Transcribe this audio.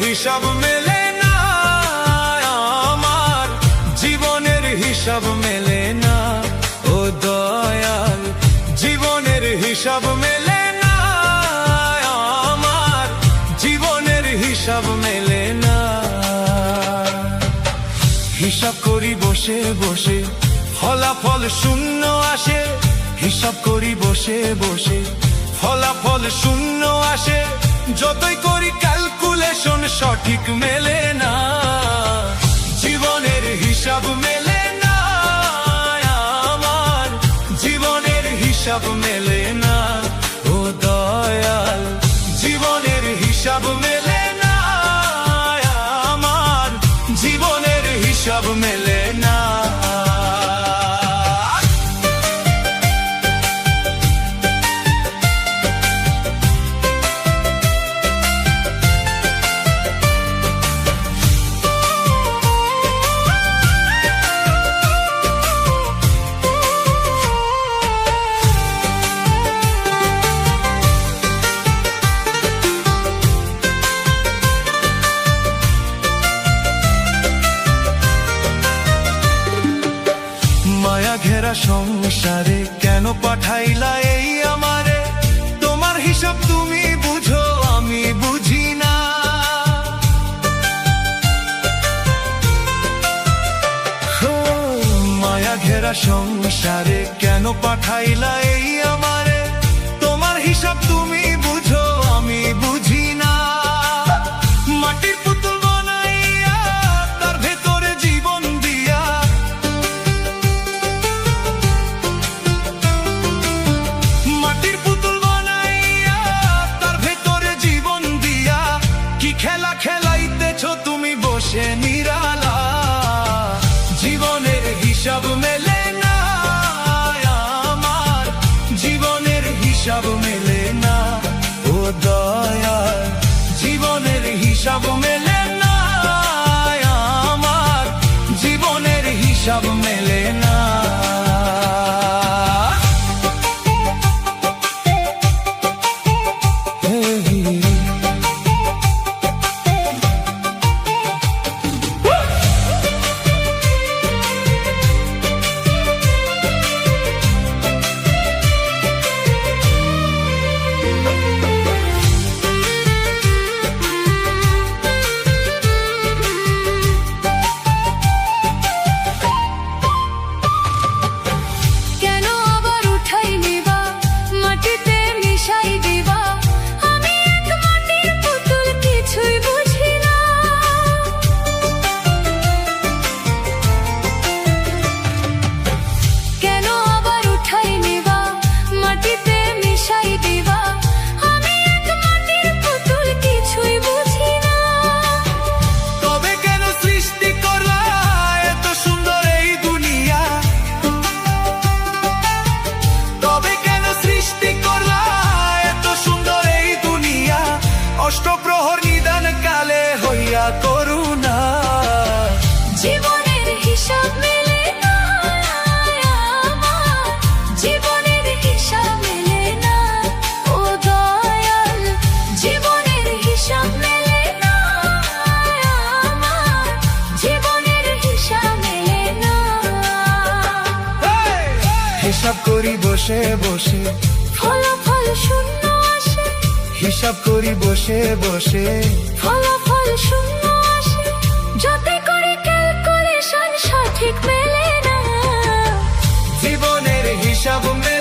হিসাব মেলে না, আমার জীবনের হিসাব মেলে না। ও দয়াল, জীবনের হিসাব মেলে না, আমার জীবনের হিসাব মেলে না। হিসাব করি বসে বসে, ফলাফল শূন্য আসে। হিসাব করি বসে বসে, ফলাফল শূন্য আসে। যতই করি ক্যালকুলেশন সঠিক মেলে না, জীবনের হিসাব মেলে না, আমার জীবনের হিসাব মেলে না। ও দয়াল, জীবনের হিসাব মেলে না, আমার জীবনের হিসাব মেলে না। মায়া ঘেরা সংসারে কেন পাঠাইলা এই আমারে? তোমার হিসাব তুমি বুঝো, আমি বুঝি না। মায়া ঘেরা সংসারে কেন পাঠাইলা এই আমারে? তোমার হিসাব তুমি বুঝো, আমি বুঝি না। মাটির পুতুল বানাইয়া তার ভেতরে জীবন দিয়া, মাটির পুতুল বানাইয়া তার ভেতরে জীবন দিয়া, কি খেলা খেলাইতেছো তুমি বসে নিরালা? জীবনের হিসাব মেলে না, আমার জীবনের হিসাব মেলে না। ও দয়াল, জীবনের হিসাব মেলে না, আমার জীবনের হিসাব মেলে না। অষ্টপ্রহর নিদান কালে হইয়া করুণা, জীবনের হিসাব মেলে না, আমার জীবনের হিসাব মেলে না। ও দয়াল, জীবনের হিসাব মেলে না, আমার জীবনের হিসাব মেলে না। হিসাব করি বসে বসে, ফলাফল শূন্য আসে। হিসাব করি বসে বসে, ফলাফল শূন্য আসে। যতই করি ক্যালকুলেশন সঠিক মেলে না, জীবনের হিসাব মেলে